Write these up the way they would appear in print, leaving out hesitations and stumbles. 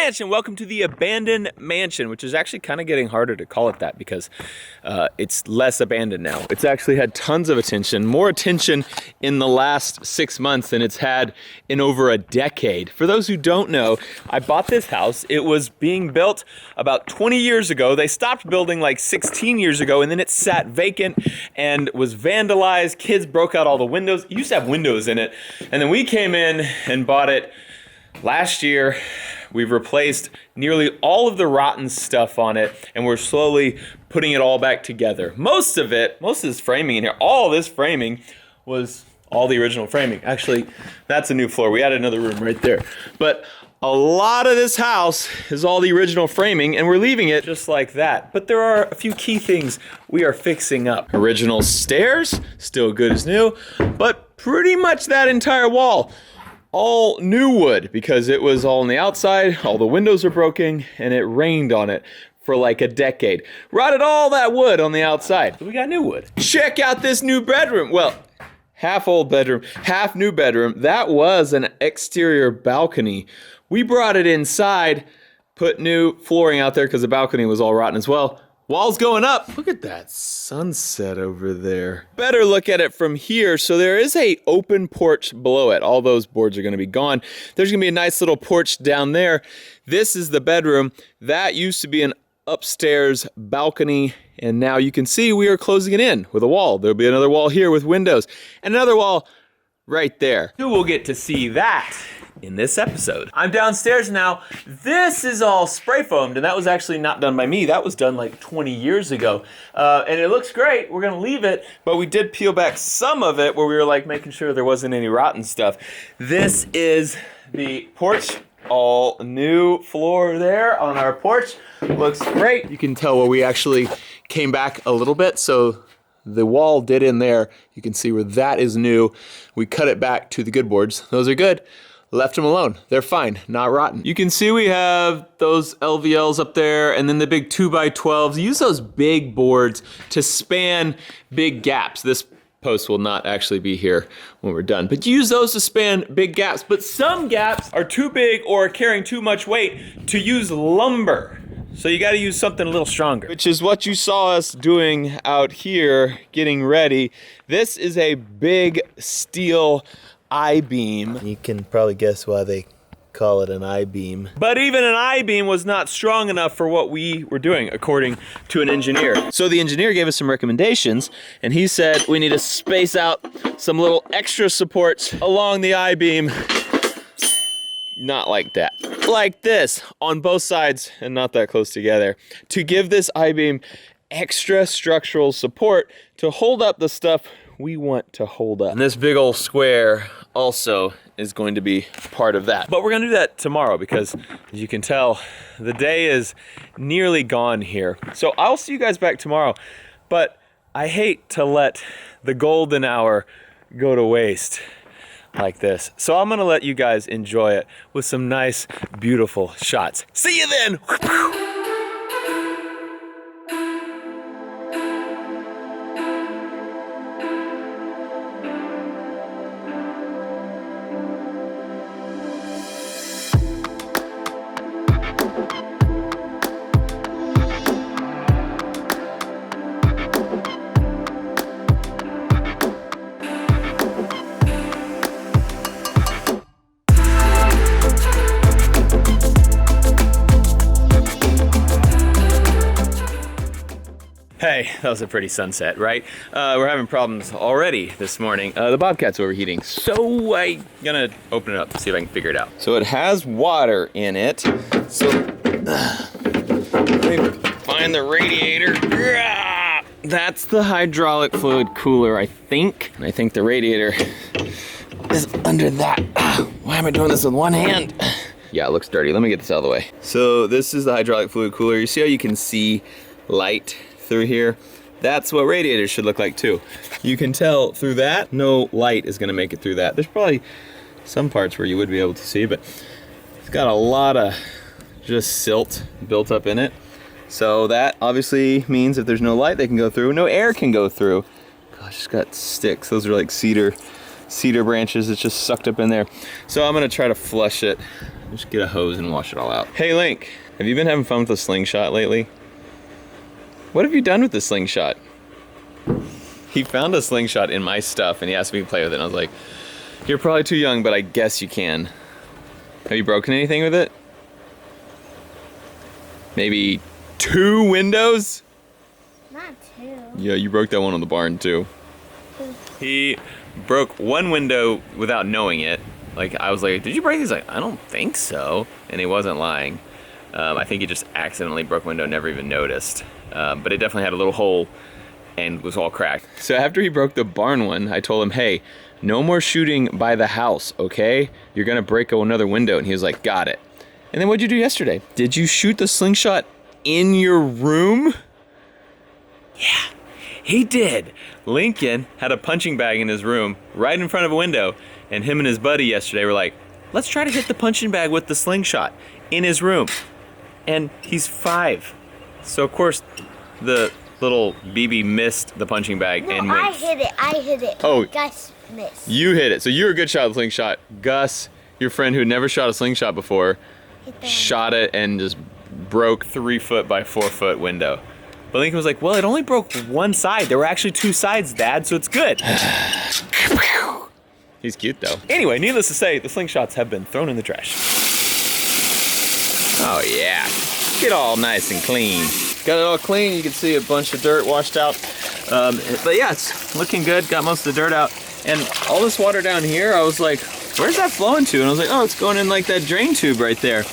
mansion. Welcome to the abandoned mansion, which is actually kind of getting harder to call it that because it's less abandoned now. It's actually had tons of attention, more attention in the last 6 months than it's had in over a decade. For those who don't know, I bought this house. It was being built about 20 years ago. They stopped building like 16 years ago, and then it sat vacant and was vandalized. Kids broke out all the windows. It used to have windows in it. And then we came in and bought it last year. We've replaced nearly all of the rotten stuff on it, and we're slowly putting it all back together. Most of this framing in here, all this framing was all the original framing. Actually, that's a new floor. We added another room right there. But a lot of this house is all the original framing, and we're leaving it just like that. But there are a few key things we are fixing up. Original stairs, still good as new, but pretty much that entire wall, all new wood, because it was all on the outside, all the windows are broken, and it rained on it for like a decade. Rotted all that wood on the outside. So we got new wood. Check out this new bedroom. Well, half old bedroom, half new bedroom. That was an exterior balcony. We brought it inside, put new flooring out there because the balcony was all rotten as well. Walls going up. Look at that sunset over there. Better look at it from here. So there is a open porch below it. All those boards are gonna be gone. There's gonna be a nice little porch down there. This is the bedroom. That used to be an upstairs balcony, and now you can see we are closing it in with a wall. There'll be another wall here with windows, and another wall right there. You will get to see that in this episode. I'm downstairs now. This is all spray foamed, and that was actually not done by me. That was done like 20 years ago. And it looks great. We're gonna leave it, but we did peel back some of it where we were like making sure there wasn't any rotten stuff. This is the porch. All new floor there on our porch. Looks great. You can tell where we actually came back a little bit, so the wall did in there. You can see where that is new. We cut it back to the good boards. Those are good. Left them alone. They're fine, not rotten. You can see we have those LVLs up there and then the big 2x12s. Use those big boards to span big gaps. This post will not actually be here when we're done, but use those to span big gaps. But some gaps are too big or carrying too much weight to use lumber. So you gotta use something a little stronger, which is what you saw us doing out here, getting ready. This is a big steel I-beam. You can probably guess why they call it an I-beam. But even an I-beam was not strong enough for what we were doing, according to an engineer. So the engineer gave us some recommendations, and he said we need to space out some little extra supports along the I-beam. Not like that. Like this, on both sides and not that close together, to give this I-beam extra structural support to hold up the stuff we want to hold up. And this big old square also is going to be part of that. But we're gonna do that tomorrow because, as you can tell, the day is nearly gone here. So I'll see you guys back tomorrow, but I hate to let the golden hour go to waste like this. So I'm gonna let you guys enjoy it with some nice, beautiful shots. See you then! Hey, that was a pretty sunset, right? We're having problems already this morning. The Bobcat's overheating, so I'm gonna open it up and see if I can figure it out. So it has water in it. So let me find the radiator. That's the hydraulic fluid cooler, I think. And I think the radiator is under that. Why am I doing this with one hand? Yeah, it looks dirty. Let me get this out of the way. So this is the hydraulic fluid cooler. You see how you can see light through here? That's what radiators should look like too. You can tell through that, no light is gonna make it through that. There's probably some parts where you would be able to see, but it's got a lot of just silt built up in it. So that obviously means if there's no light they can go through, no air can go through. Gosh, it's got sticks. Those are like cedar branches. It's just sucked up in there. So I'm gonna try to flush it Just get a hose and wash it all out. Hey Link, have you been having fun with the slingshot lately? What have you done with the slingshot? He found a slingshot in my stuff and he asked me to play with it, and I was like, you're probably too young, but I guess you can. Have you broken anything with it? Maybe 2 windows? Not 2. Yeah, you broke that one on the barn too. He broke 1 window without knowing it. Like, I was like, did you break these? Like, I don't think so. And he wasn't lying. I think he just accidentally broke a window, never even noticed. But it definitely had a little hole and was all cracked. So after he broke the barn one, I told him, hey, no more shooting by the house, okay? You're gonna break another window. And he was like, got it. And then what'd you do yesterday? Did you shoot the slingshot in your room? Yeah, he did. Lincoln had a punching bag in his room right in front of a window, and him and his buddy yesterday were like, let's try to hit the punching bag with the slingshot in his room. And he's 5. So of course the little BB missed the punching bag and went. I hit it. Oh, Gus missed. You hit it. So you're a good shot at the slingshot. Gus, your friend who never shot a slingshot before, shot it and just broke 3 foot by 4 foot window. But Lincoln was like, well, it only broke 1 side. There were actually 2 sides, Dad, so it's good. He's cute though. Anyway, needless to say, the slingshots have been thrown in the trash. Oh yeah, get all nice and clean. Got it all clean. You can see a bunch of dirt washed out. But yeah, it's looking good. Got most of the dirt out. And all this water down here, I was like, where's that flowing to? And I was like, oh, it's going in like that drain tube right there.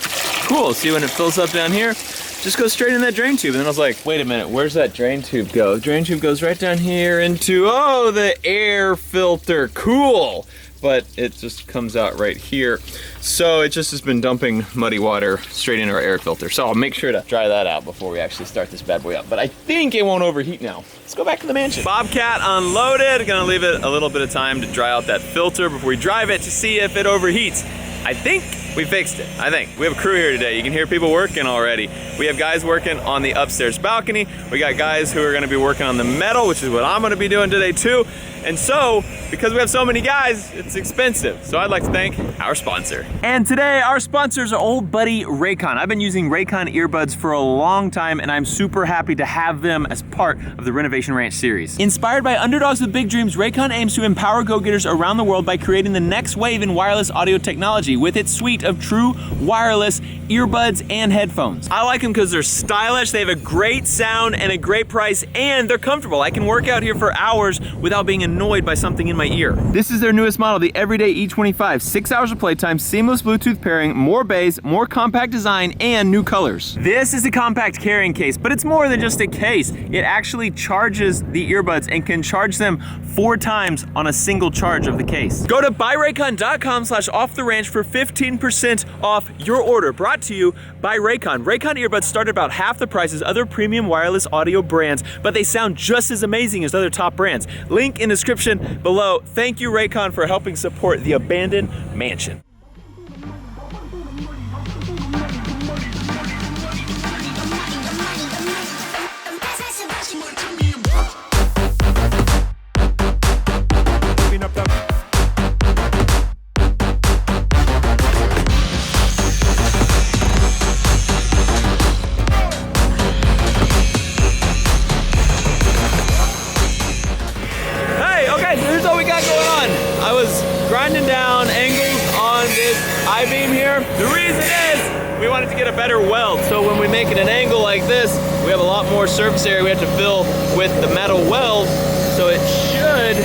Cool, see when it fills up down here, just go straight in that drain tube. And then I was like, wait a minute, where's that drain tube go? The drain tube goes right down here into, oh, the air filter, cool. But it just comes out right here. So it just has been dumping muddy water straight into our air filter. So I'll make sure to dry that out before we actually start this bad boy up. But I think it won't overheat now. Let's go back to the mansion. Bobcat unloaded. Gonna leave it a little bit of time to dry out that filter before we drive it to see if it overheats. I think we fixed it. I think. We have a crew here today. You can hear people working already. We have guys working on the upstairs balcony. We got guys who are gonna be working on the metal, which is what I'm gonna be doing today too. And so, because we have so many guys, it's expensive. So I'd like to thank our sponsor. And today, our sponsors are old buddy Raycon. I've been using Raycon earbuds for a long time, and I'm super happy to have them as part of the Renovation Ranch series. Inspired by underdogs with big dreams, Raycon aims to empower go-getters around the world by creating the next wave in wireless audio technology with its suite of true wireless earbuds and headphones. I like them because they're stylish, they have a great sound and a great price, and they're comfortable. I can work out here for hours without being annoyed by something in my ear. This is their newest model, the Everyday E25. 6 hours of playtime, seamless Bluetooth pairing, more bass, more compact design, and new colors. This is a compact carrying case, but it's more than just a case. It actually charges the earbuds and can charge them 4 times on a single charge of the case. Go to buyraycon.com/offtheranch for 15% off your order. Brought to you by Raycon. Raycon earbuds start at about half the price as other premium wireless audio brands, but they sound just as amazing as other top brands. Link in description below. Thank you, Raycon, for helping support the abandoned mansion. Grinding down angles on this I-beam here. The reason is we wanted to get a better weld. So when we make it an angle like this, we have a lot more surface area we have to fill with the metal weld. So it should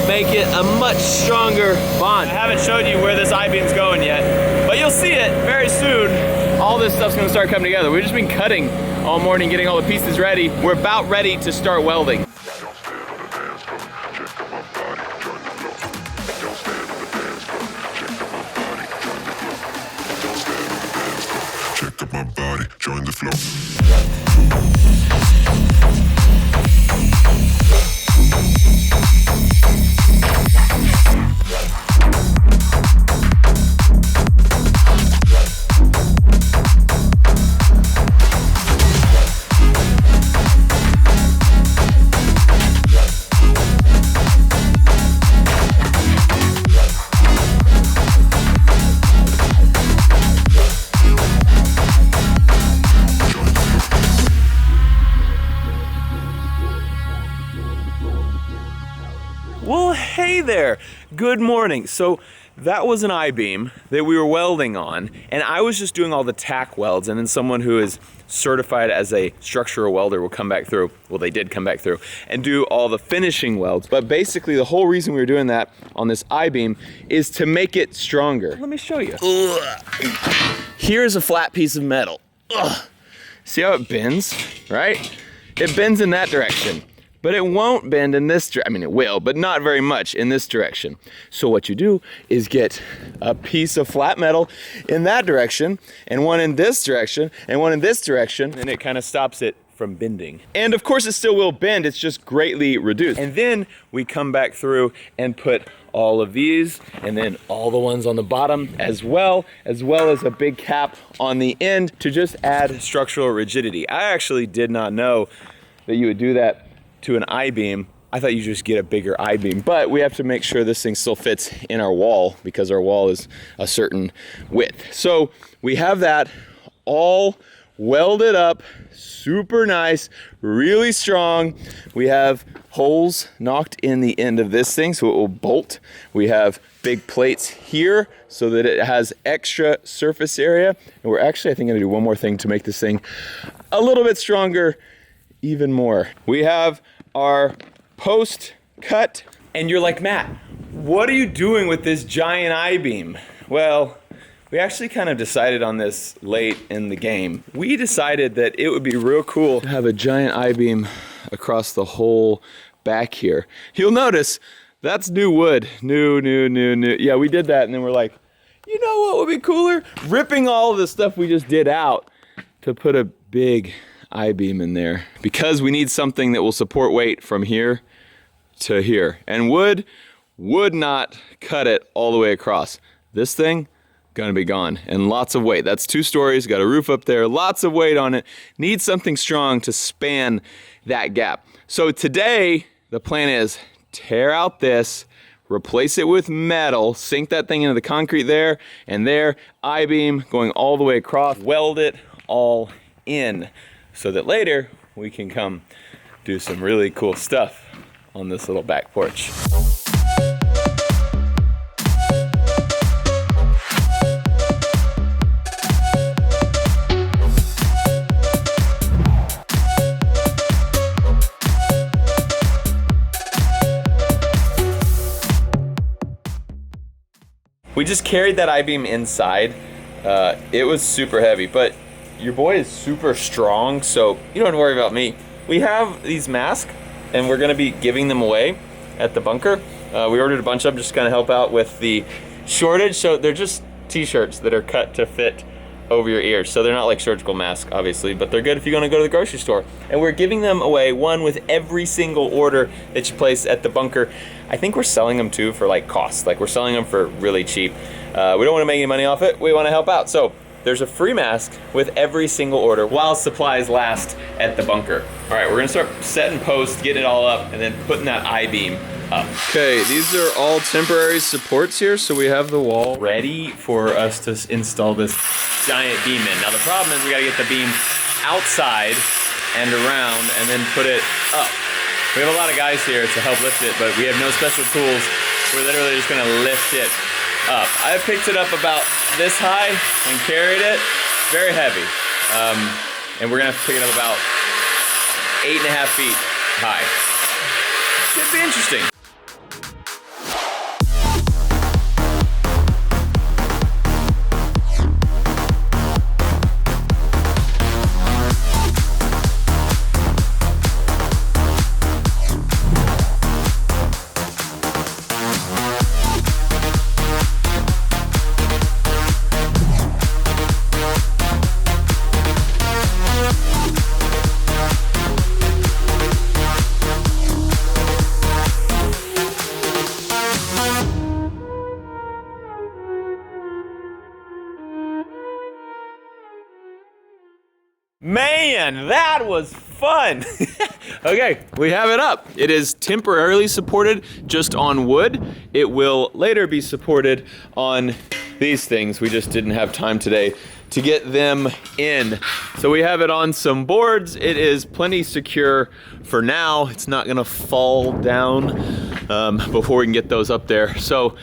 make it a much stronger bond. I haven't showed you where this I-beam's going yet, but you'll see it very soon. All this stuff's gonna start coming together. We've just been cutting all morning, getting all the pieces ready. We're about ready to start welding. My body, join the flow. there. Good morning. So that was an I-beam that we were welding on, and I was just doing all the tack welds, and then someone who is certified as a structural welder will come back through, well, they did come back through, and do all the finishing welds. But basically the whole reason we were doing that on this I-beam is to make it stronger. Let me show you. Here's a flat piece of metal. Ugh. See how it bends, right? It bends in that direction. But it won't bend in this direction. I mean, it will, but not very much in this direction. So what you do is get a piece of flat metal in that direction, and one in this direction, and one in this direction, and it kind of stops it from bending. And of course it still will bend, it's just greatly reduced. And then we come back through and put all of these, and then all the ones on the bottom as well as a big cap on the end to just add structural rigidity. I actually did not know that you would do that to an I-beam. I thought you just get a bigger I-beam, but we have to make sure this thing still fits in our wall because our wall is a certain width. So we have that all welded up, super nice, really strong. We have holes knocked in the end of this thing so it will bolt. We have big plates here so that it has extra surface area. And we're actually, I think, gonna do one more thing to make this thing a little bit stronger even more. We have our post cut, and you're like, Matt, what are you doing with this giant I-beam? Well, we actually kind of decided on this late in the game. We decided that it would be real cool to have a giant I-beam across the whole back here. You'll notice that's new wood, new. Yeah, we did that, and then we're like, you know what would be cooler? Ripping all of the stuff we just did out to put a big I-beam in there, because we need something that will support weight from here to here, and wood would not cut it all the way across. This thing gonna be gone, and lots of weight. That's 2 stories, got a roof up there, lots of weight on it. Needs something strong to span that gap. So today the plan is tear out this, replace it with metal, sink that thing into the concrete there and there, I-beam going all the way across, weld it all in, so that later we can come do some really cool stuff on this little back porch. We just carried that I-beam inside. It was super heavy, but your boy is super strong, so you don't have to worry about me. We have these masks, and we're gonna be giving them away at the bunker. We ordered a bunch of them just to kind of help out with the shortage. So they're just t-shirts that are cut to fit over your ears. So they're not like surgical masks, obviously, but they're good if you're gonna go to the grocery store. And we're giving them away, one with every single order that you place at the bunker. I think we're selling them too for like cost. Like we're selling them for really cheap. We don't wanna make any money off it. We wanna help out. So there's a free mask with every single order while supplies last at the bunker. All right, we're gonna start setting posts, getting it all up, and then putting that I-beam up. Okay, these are all temporary supports here, so we have the wall ready for us to install this giant beam in. Now the problem is we gotta get the beam outside and around and then put it up. We have a lot of guys here to help lift it, but we have no special tools. We're literally just gonna lift it up. I picked it up about this high and carried it, very heavy. And we're gonna have to pick it up about 8.5 feet high. Should be interesting. Man, that was fun. Okay, we have it up. It is temporarily supported just on wood. It will later be supported on these things. We just didn't have time today to get them in. So we have it on some boards. It is plenty secure for now. It's not gonna fall down before we can get those up there. So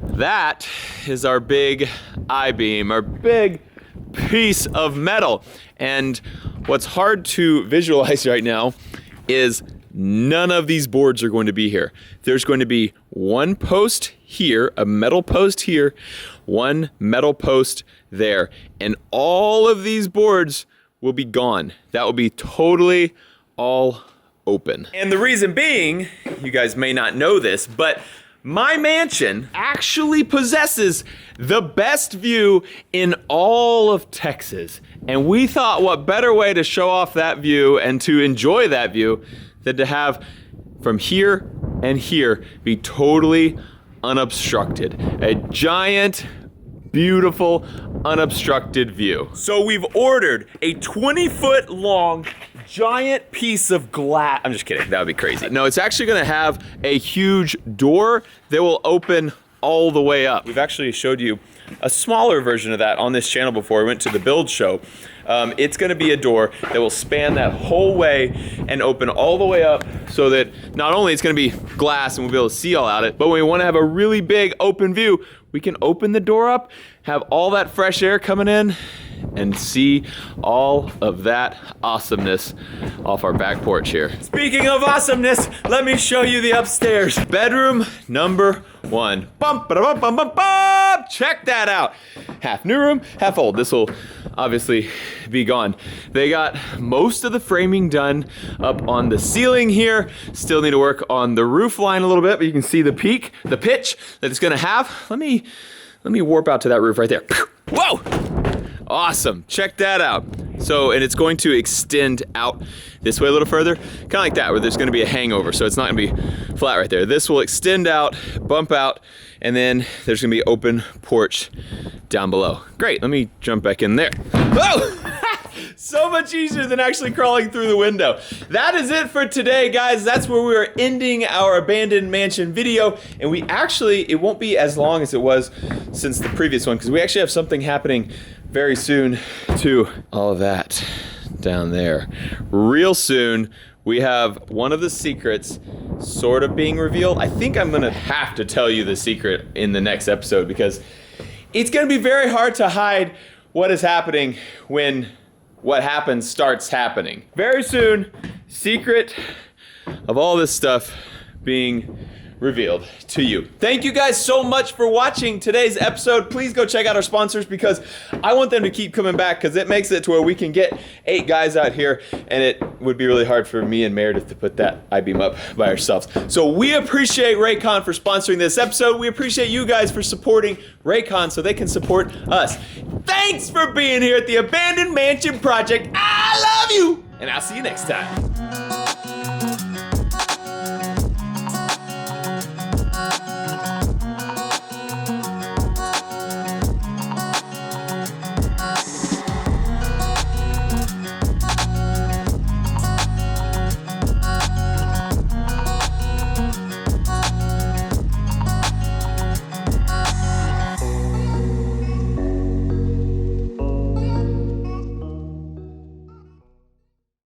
that is our big I-beam, our big piece of metal. And what's hard to visualize right now is none of these boards are going to be here. There's going to be one post here, a metal post here, one metal post there, and all of these boards will be gone. That will be totally all open. And the reason being, you guys may not know this, but my mansion actually possesses the best view in all of Texas. And we thought what better way to show off that view and to enjoy that view than to have from here and here be totally unobstructed. A giant, beautiful, unobstructed view. So we've ordered a 20-foot long giant piece of glass. I'm just kidding, that would be crazy. No, it's actually gonna have a huge door that will open all the way up. We've actually showed you a smaller version of that on this channel before. We went to the build show. It's gonna be a door that will span that whole way and open all the way up so that not only it's gonna be glass and we'll be able to see all out it, but when we wanna have a really big open view, we can open the door up, have all that fresh air coming in, and see all of that awesomeness off our back porch here. Speaking of awesomeness, let me show you the upstairs. Bedroom number 1. Bum, ba-da-bum, bum, bum, bum. Check that out. Half new room, half old. This will obviously be gone. They got most of the framing done up on the ceiling here. Still need to work on the roof line a little bit, but you can see the peak, the pitch that it's gonna have. Let me warp out to that roof right there. Whoa! Awesome, check that out. So, and it's going to extend out this way a little further, kind of like that, where there's gonna be a hangover, so it's not gonna be flat right there. This will extend out, bump out, and then there's gonna be open porch down below. Great, let me jump back in there. Oh! So much easier than actually crawling through the window. That is it for today, guys. That's where we are ending our abandoned mansion video. And we actually, it won't be as long as it was since the previous one, because we actually have something happening very soon to all of that down there. Real soon, we have one of the secrets sort of being revealed. I think I'm gonna have to tell you the secret in the next episode because it's gonna be very hard to hide what is happening when what happens starts happening. Very soon, secret of all this stuff being revealed to you. Thank you guys so much for watching today's episode. Please go check out our sponsors because I want them to keep coming back because it makes it to where we can get 8 guys out here and it would be really hard for me and Meredith to put that I-beam up by ourselves. So we appreciate Raycon for sponsoring this episode. We appreciate you guys for supporting Raycon so they can support us. Thanks for being here at the Abandoned Mansion Project. I love you, and I'll see you next time.